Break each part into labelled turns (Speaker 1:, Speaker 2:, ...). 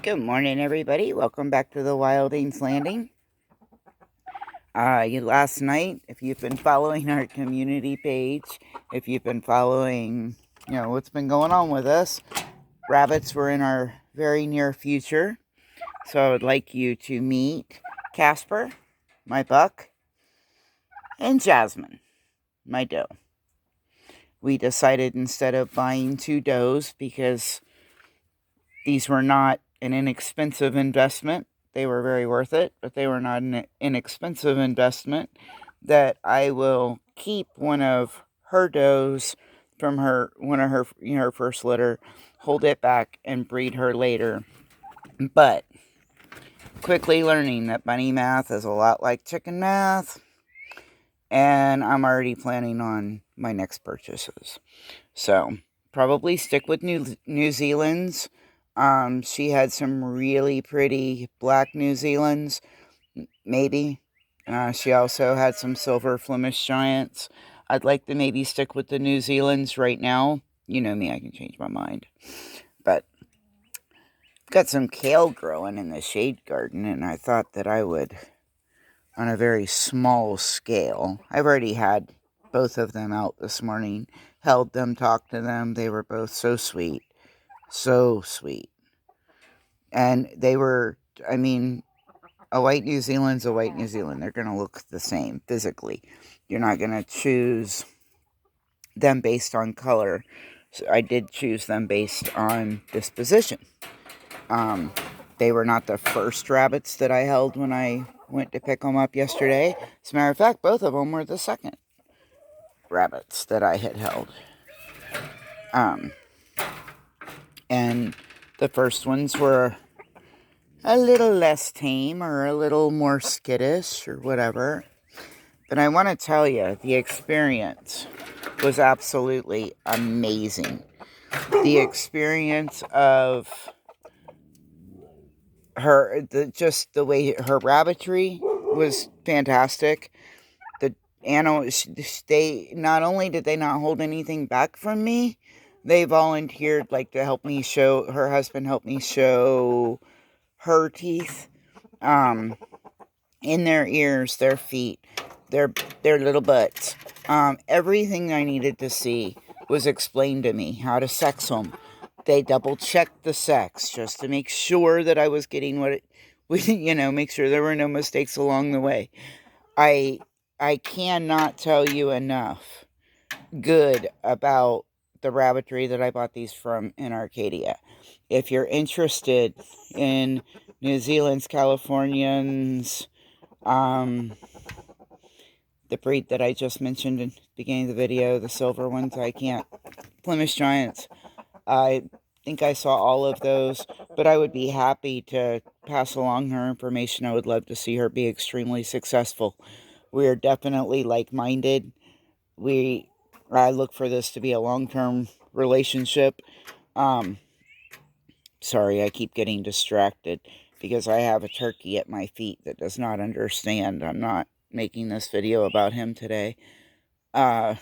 Speaker 1: Good morning, everybody. Welcome back to the Wildings Landing. Last night, if you've been following our community page, if you've been following, what's been going on with us, rabbits were in our very near future. So I would like you to meet Casper, my buck, and Jasmine, my doe. We decided instead of buying 2 does, because these were not an inexpensive investment. They were very worth it, but they were not an inexpensive investment, that I will keep one of her does from one of her first litter, hold it back, and breed her later. But quickly learning that bunny math is a lot like chicken math, and I'm already planning on my next purchases. So probably stick with New Zealand's. She had some really pretty black New Zealands, maybe. She also had some silver Flemish Giants. I'd like to maybe stick with the New Zealands right now. You know me, I can change my mind. But I've got some kale growing in the shade garden, and I thought that I would, on a very small scale, I've already had both of them out this morning, held them, talked to them. They were both so sweet. So sweet. And they were, a white New Zealand's a white New Zealand. They're going to look the same physically. You're not going to choose them based on color. So I did choose them based on disposition. They were not the first rabbits that I held when I went to pick them up yesterday. As a matter of fact, both of them were the second rabbits that I had held. And the first ones were a little less tame, or a little more skittish, or whatever. But I want to tell you, the experience was absolutely amazing. The experience of her, just the way her rabbitry was fantastic. The animals, they not only did they not hold anything back from me, they volunteered to help me show, her husband helped me show her teeth, in their ears, their feet, their little butts. Everything I needed to see was explained to me, how to sex them. They double-checked the sex just to make sure that I was getting what it, make sure there were no mistakes along the way. I cannot tell you enough good about the rabbitry that I bought these from in Arcadia. If you're interested in New Zealand's, Californians, the breed that I just mentioned in the beginning of the video, the silver ones, Flemish Giants, I think I saw all of those, but I would be happy to pass along her information. I would love to see her be extremely successful. We are definitely like-minded. I look for this to be a long-term relationship. Sorry, I keep getting distracted because I have a turkey at my feet that does not understand I'm not making this video about him today. I'll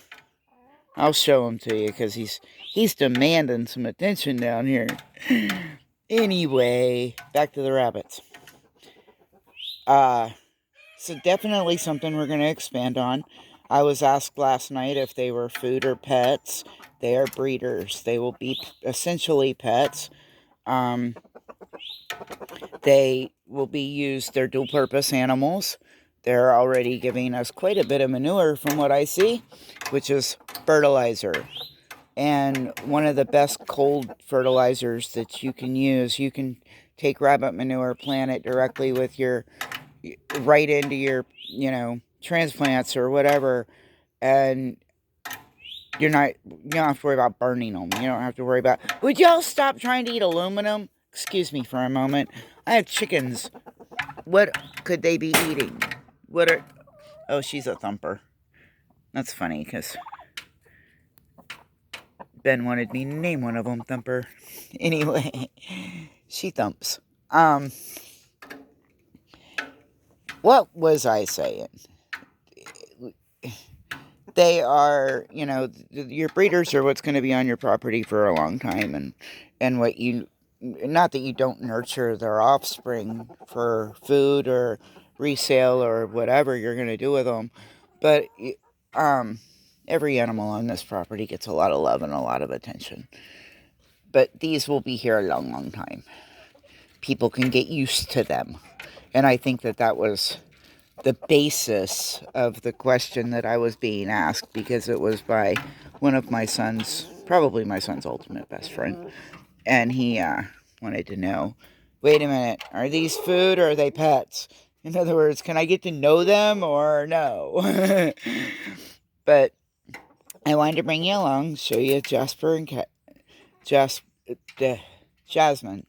Speaker 1: show him to you because he's demanding some attention down here. Anyway, back to the rabbits. So definitely something we're going to expand on. I was asked last night if they were food or pets. They are breeders. They will be essentially pets. They will be used, they're dual-purpose animals. They're already giving us quite a bit of manure from what I see, which is fertilizer. And one of the best cold fertilizers that you can use, you can take rabbit manure, plant it directly with right into your, transplants or whatever, and you don't have to worry about burning them. You don't have to worry about, would y'all stop trying to eat aluminum? Excuse me for a moment. I have chickens. What could they be eating? Oh, she's a thumper. That's funny, because Ben wanted me to name one of them Thumper. Anyway, she thumps. What was I saying? They are, your breeders are what's going to be on your property for a long time, and what you not that you don't nurture their offspring for food or resale or whatever you're going to do with them, but every animal on this property gets a lot of love and a lot of attention. But these will be here a long, long time. People can get used to them. And I think that that was the basis of the question that I was being asked, because it was by one of my son's, probably my son's ultimate best friend. And he wanted to know, wait a minute, are these food or are they pets? In other words, can I get to know them or no? But I wanted to bring you along, show you Jasper and Jasmine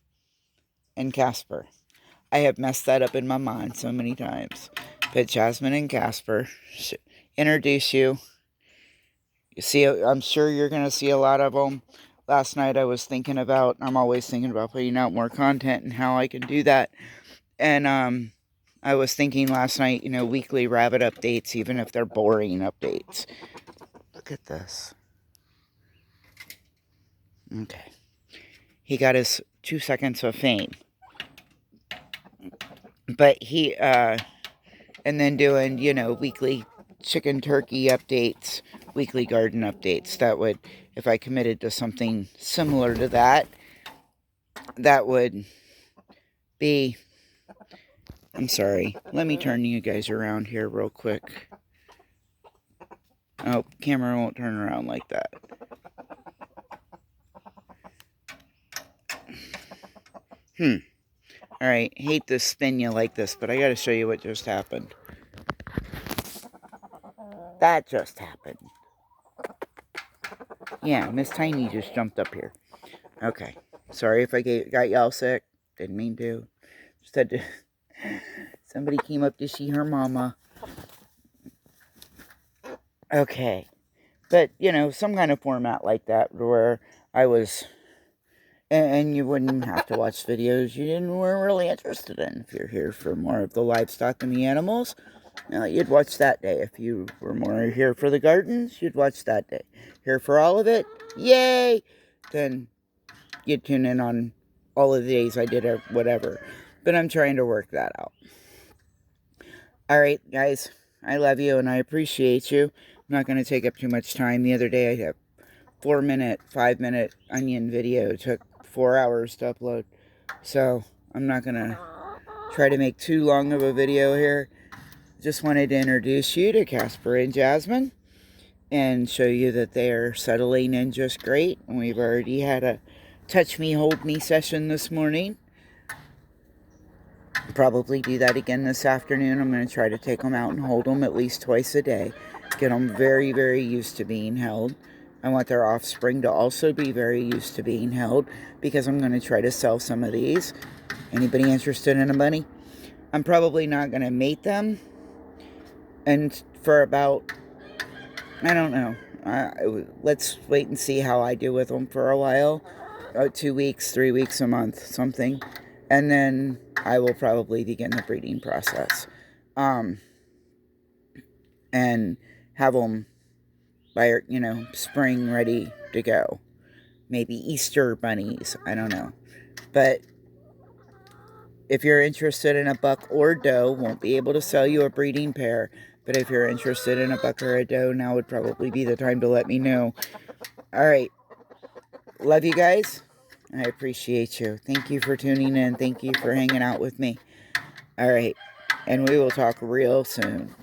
Speaker 1: and Casper. I have messed that up in my mind so many times. But Jasmine and Casper, introduce you. You see, I'm sure you're going to see a lot of them. Last night I'm always thinking about putting out more content and how I can do that. And I was thinking last night, weekly rabbit updates, even if they're boring updates. Look at this. Okay. He got his 2 seconds of fame. But he, and then doing, weekly chicken turkey updates, weekly garden updates. That would, if I committed to something similar to that, that would be, I'm sorry, let me turn you guys around here real quick. Oh, camera won't turn around like that. Alright, hate to spin you like this, but I gotta show you what just happened. That just happened. Yeah, Miss Tiny just jumped up here. Okay. Sorry if I got y'all sick. Didn't mean to. Just had to... Somebody came up to see her mama. Okay. But, some kind of format like that where I was... And you wouldn't have to watch videos you weren't really interested in. If you're here for more of the livestock and the animals, you'd watch that day. If you were more here for the gardens, you'd watch that day. Here for all of it, yay! Then you'd tune in on all of the days I did or whatever. But I'm trying to work that out. Alright, guys. I love you and I appreciate you. I'm not going to take up too much time. The other day I had a 4-minute, 5-minute onion video. It took 4 hours to upload. So I'm not going to try to make too long of a video here. Just wanted to introduce you to Casper and Jasmine and show you that they are settling in just great. And we've already had a touch me, hold me session this morning. Probably do that again this afternoon. I'm going to try to take them out and hold them at least twice a day. Get them very, very used to being held. I want their offspring to also be very used to being held, because I'm going to try to sell some of these. Anybody interested in a bunny? I'm probably not going to mate them. And for about, I don't know, let's wait and see how I do with them for a while. 2 weeks, 3 weeks, a month, something. And then I will probably begin the breeding process. And have them by, spring ready to go. Maybe Easter bunnies, I don't know. But if you're interested in a buck or doe, won't be able to sell you a breeding pair. But if you're interested in a buck or a doe, now would probably be the time to let me know. Alright. Love you guys. I appreciate you. Thank you for tuning in. Thank you for hanging out with me. Alright. And we will talk real soon.